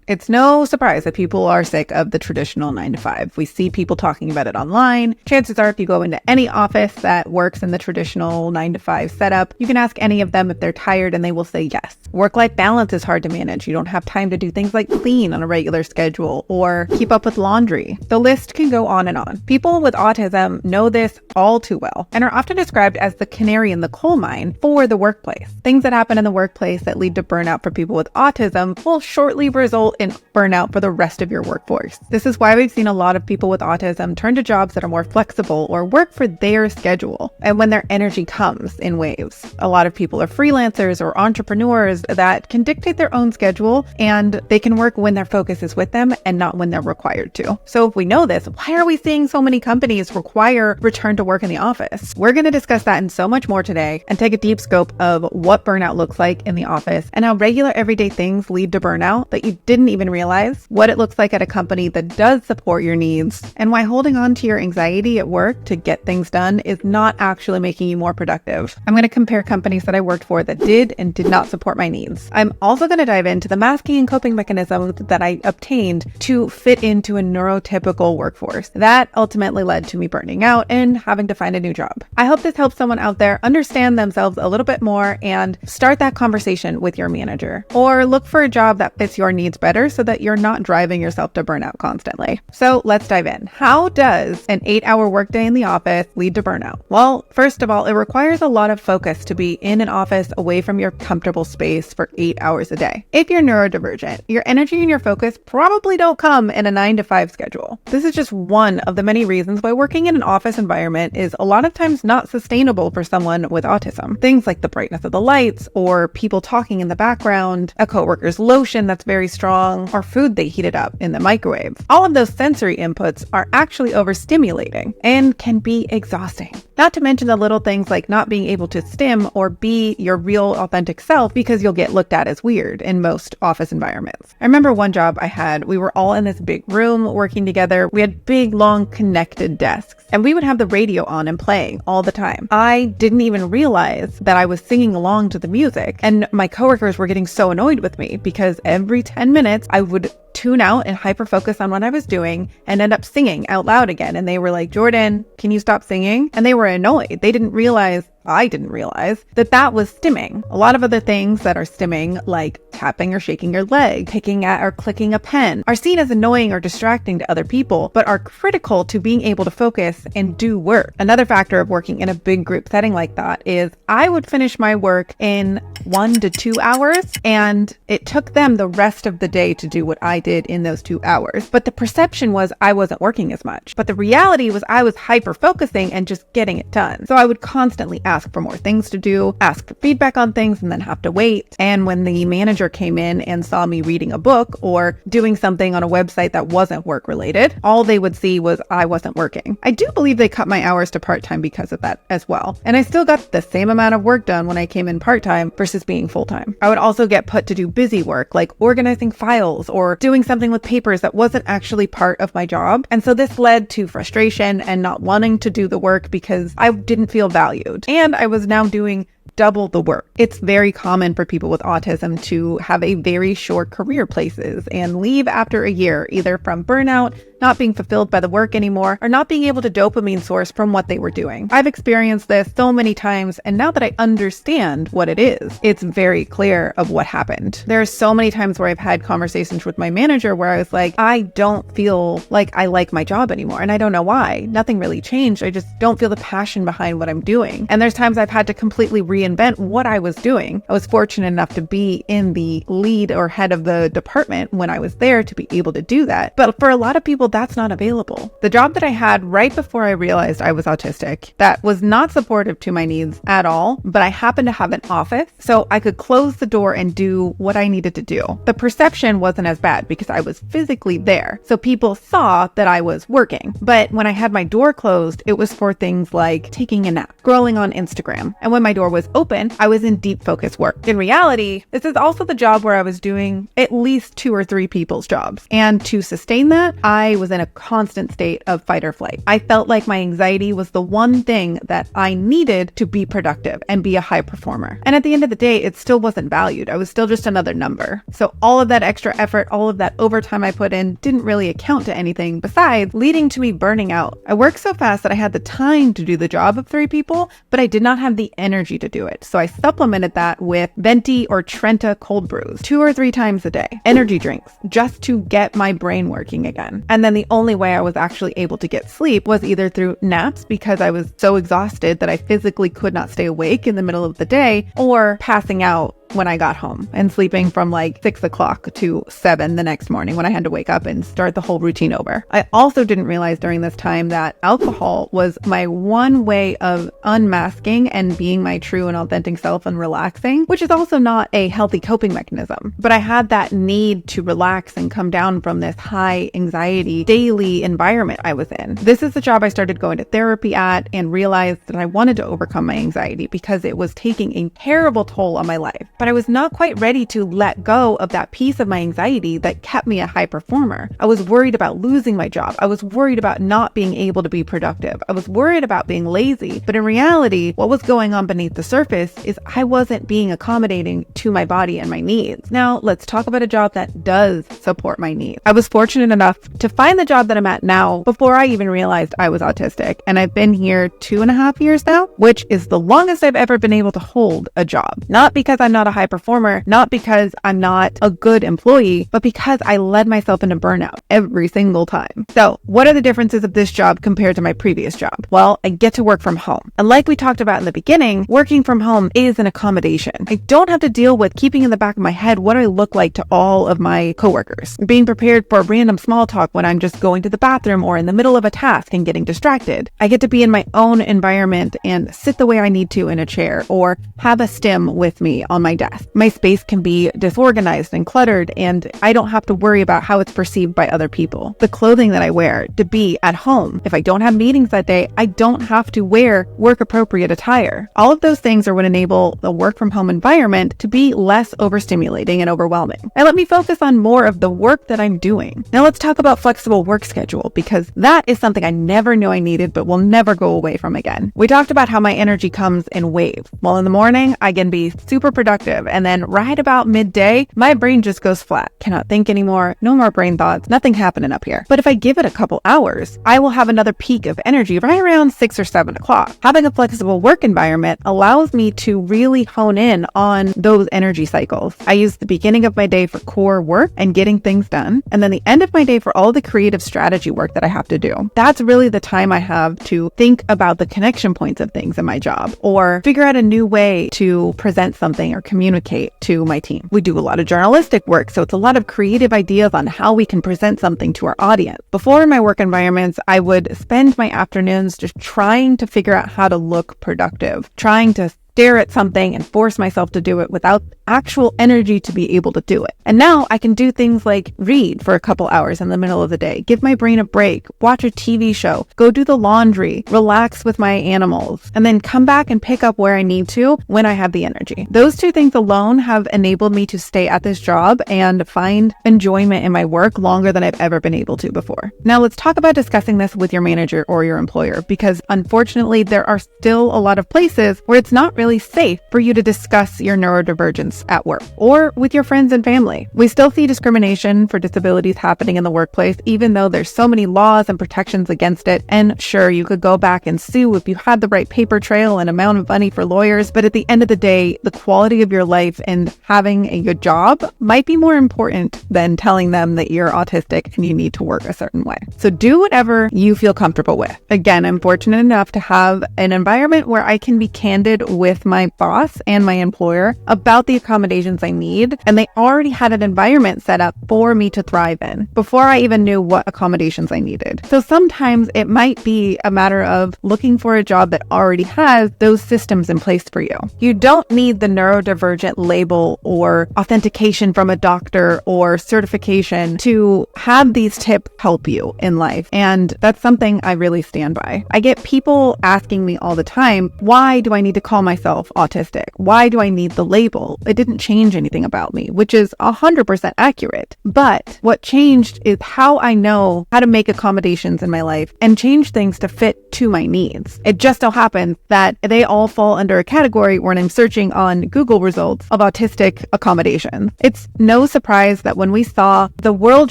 It's no surprise that people are sick of the traditional 9 to 5. We see people talking about it online. Chances are if you go into any office that works in the traditional 9 to 5 setup, you can ask any of them if they're tired and they will say yes. Work-life balance is hard to manage. You don't have time to do things like clean on a regular schedule or keep up with laundry. The list can go on and on. People with autism know this all too well and are often described as the canary in the coal mine for the workplace. Things that happen in the workplace that lead to burnout for people with autism will shortly result in burnout for the rest of your workforce. This is why we've seen a lot of people with autism turn to jobs that are more flexible or work for their schedule and when their energy comes in waves. A lot of people are freelancers or entrepreneurs that can dictate their own schedule and they can work when their focus is with them and not when they're required to. So if we know this, why are we seeing so many companies require return to work in the office? We're going to discuss that and so much more today and take a deep scope of what burnout looks like in the office and how regular everyday things lead to burnout that you didn't even realize, what it looks like at a company that does support your needs, and why holding on to your anxiety at work to get things done is not actually making you more productive. I'm going to compare companies that I worked for that did and did not support my needs. I'm also going to dive into the masking and coping mechanisms that I obtained to fit into a neurotypical workforce. That ultimately led to me burning out and having to find a new job. I hope this helps someone out there understand themselves a little bit more and start that conversation with your manager, or look for a job that fits your needs better so that you're not driving yourself to burnout constantly. So let's dive in. How does an 8-hour workday in the office lead to burnout? Well, first of all, it requires a lot of focus to be in an office away from your comfortable space for 8 hours a day. If you're neurodivergent, your energy and your focus probably don't come in a 9 to 5 schedule. This is just one of the many reasons why working in an office environment is a lot of times not sustainable for someone with autism. Things like the brightness of the lights, or people talking in the background, a coworker's lotion that's very strong, or food they heated up in the microwave. All of those sensory inputs are actually overstimulating and can be exhausting. Not to mention the little things like not being able to stim or be your real authentic self because you'll get looked at as weird in most office environments. I remember one job I had, we were all in this big room working together. We had big, long connected desks and we would have the radio on and playing all the time. I didn't even realize that I was singing along to the music, and my coworkers were getting so annoyed with me because every 10 minutes I would tune out and hyper focus on what I was doing and end up singing out loud again. And they were like, "Jordan, can you stop singing?" And they were annoyed. They didn't realize, I didn't realize, that that was stimming. A lot of other things that are stimming, like tapping or shaking your leg, picking at or clicking a pen, are seen as annoying or distracting to other people, but are critical to being able to focus and do work. Another factor of working in a big group setting like that is I would finish my work in 1 to 2 hours, and it took them the rest of the day to do what I did in those 2 hours. But the perception was I wasn't working as much. But the reality was I was hyper focusing and just getting it done. So I would constantly ask for more things to do, ask for feedback on things, and then have to wait. And when the manager came in and saw me reading a book or doing something on a website that wasn't work related, all they would see was I wasn't working. I do believe they cut my hours to part-time because of that as well. And I still got the same amount of work done when I came in part-time versus being full-time. I would also get put to do busy work like organizing files or doing something with papers that wasn't actually part of my job. And so this led to frustration and not wanting to do the work because I didn't feel valued. And I was now doing double the work. It's very common for people with autism to have a very short career places and leave after a year, either from burnout, not being fulfilled by the work anymore, or not being able to dopamine source from what they were doing. I've experienced this so many times, and now that I understand what it is, it's very clear of what happened. There are so many times where I've had conversations with my manager where I was like, I don't feel like I like my job anymore, and I don't know why. Nothing really changed. I just don't feel the passion behind what I'm doing. And there's times I've had to completely reinvent what I was doing. I was fortunate enough to be in the lead or head of the department when I was there to be able to do that. But for a lot of people, that's not available. The job that I had right before I realized I was autistic, that was not supportive to my needs at all, but I happened to have an office, so I could close the door and do what I needed to do. The perception wasn't as bad because I was physically there, so people saw that I was working. But when I had my door closed, it was for things like taking a nap, scrolling on Instagram. And when my door was was open, I was in deep focus work. In reality, this is also the job where I was doing at least 2 or 3 people's jobs. And to sustain that, I was in a constant state of fight or flight. I felt like my anxiety was the one thing that I needed to be productive and be a high performer. And at the end of the day, it still wasn't valued. I was still just another number. So all of that extra effort, all of that overtime I put in didn't really account to anything besides leading to me burning out. I worked so fast that I had the time to do the job of 3 people, but I did not have the energy to do it. So I supplemented that with venti or Trenta cold brews 2 or 3 times a day, energy drinks, just to get my brain working again. And then the only way I was actually able to get sleep was either through naps because I was so exhausted that I physically could not stay awake in the middle of the day, or passing out when I got home and sleeping from like 6 o'clock to 7 the next morning when I had to wake up and start the whole routine over. I also didn't realize during this time that alcohol was my one way of unmasking and being my true and authentic self and relaxing, which is also not a healthy coping mechanism. But I had that need to relax and come down from this high anxiety daily environment I was in. This is the job I started going to therapy at and realized that I wanted to overcome my anxiety because it was taking a terrible toll on my life. But I was not quite ready to let go of that piece of my anxiety that kept me a high performer. I was worried about losing my job. I was worried about not being able to be productive. I was worried about being lazy. But in reality, what was going on beneath the surface is I wasn't being accommodating to my body and my needs. Now, let's talk about a job that does support my needs. I was fortunate enough to find the job that I'm at now before I even realized I was autistic. And I've been here 2.5 years now, which is the longest I've ever been able to hold a job. Not because I'm not a high performer, not because I'm not a good employee, but because I led myself into burnout every single time. So what are the differences of this job compared to my previous job? Well, I get to work from home. And like we talked about in the beginning, working from home is an accommodation. I don't have to deal with keeping in the back of my head what I look like to all of my coworkers, being prepared for random small talk when I'm just going to the bathroom or in the middle of a task and getting distracted. I get to be in my own environment and sit the way I need to in a chair or have a stim with me on my desk. My space can be disorganized and cluttered, and I don't have to worry about how it's perceived by other people. The clothing that I wear to be at home. If I don't have meetings that day, I don't have to wear work-appropriate attire. All of those things are what enable the work-from-home environment to be less overstimulating and overwhelming. And let me focus on more of the work that I'm doing. Now let's talk about flexible work schedule, because that is something I never knew I needed but will never go away from again. We talked about how my energy comes in waves. Well, in the morning, I can be super productive, and then right about midday, my brain just goes flat. Cannot think anymore, no more brain thoughts, nothing happening up here. But if I give it a couple hours, I will have another peak of energy right around 6 or 7 o'clock. Having a flexible work environment allows me to really hone in on those energy cycles. I use the beginning of my day for core work and getting things done, and then the end of my day for all the creative strategy work that I have to do. That's really the time I have to think about the connection points of things in my job, or figure out a new way to present something or communicate to my team. We do a lot of journalistic work, so it's a lot of creative ideas on how we can present something to our audience. Before in my work environments, I would spend my afternoons just trying to figure out how to look productive, trying to stare at something and force myself to do it without actual energy to be able to do it. And now I can do things like read for a couple hours in the middle of the day, give my brain a break, watch a TV show, go do the laundry, relax with my animals, and then come back and pick up where I need to when I have the energy. Those 2 things alone have enabled me to stay at this job and find enjoyment in my work longer than I've ever been able to before. Now let's talk about discussing this with your manager or your employer, because unfortunately there are still a lot of places where it's not really safe for you to discuss your neurodivergence at work or with your friends and family. We still see discrimination for disabilities happening in the workplace, even though there's so many laws and protections against it. And sure, you could go back and sue if you had the right paper trail and amount of money for lawyers, but at the end of the day, the quality of your life and having a good job might be more important than telling them that you're autistic and you need to work a certain way. So do whatever you feel comfortable with. Again, I'm fortunate enough to have an environment where I can be candid with my boss and my employer about the accommodations I need, and they already had an environment set up for me to thrive in before I even knew what accommodations I needed. So sometimes it might be a matter of looking for a job that already has those systems in place for you. You don't need the neurodivergent label or authentication from a doctor or certification to have these tips help you in life. And that's something I really stand by. I get people asking me all the time, why do I need to call myself autistic? Why do I need the label? It didn't change anything about me, which is 100% accurate. But what changed is how I know how to make accommodations in my life and change things to fit to my needs. It just so happens that they all fall under a category when I'm searching on Google results of autistic accommodations. It's no surprise that when we saw the world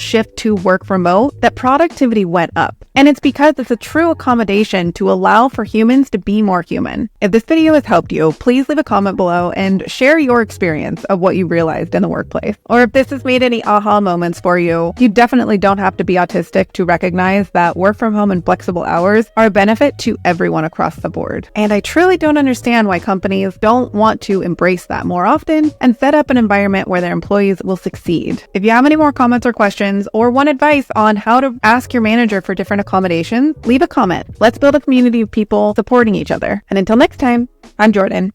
shift to work remote, that productivity went up. And it's because it's a true accommodation to allow for humans to be more human. If this video has helped you, please leave a comment below and share your experience of what you realized in the workplace. Or if this has made any aha moments for you, you definitely don't have to be autistic to recognize that work from home and flexible hours are a benefit to everyone across the board. And I truly don't understand why companies don't want to embrace that more often and set up an environment where their employees will succeed. If you have any more comments or questions or want advice on how to ask your manager for different accommodations, leave a comment. Let's build a community of people supporting each other. And until next time, I'm Jordan.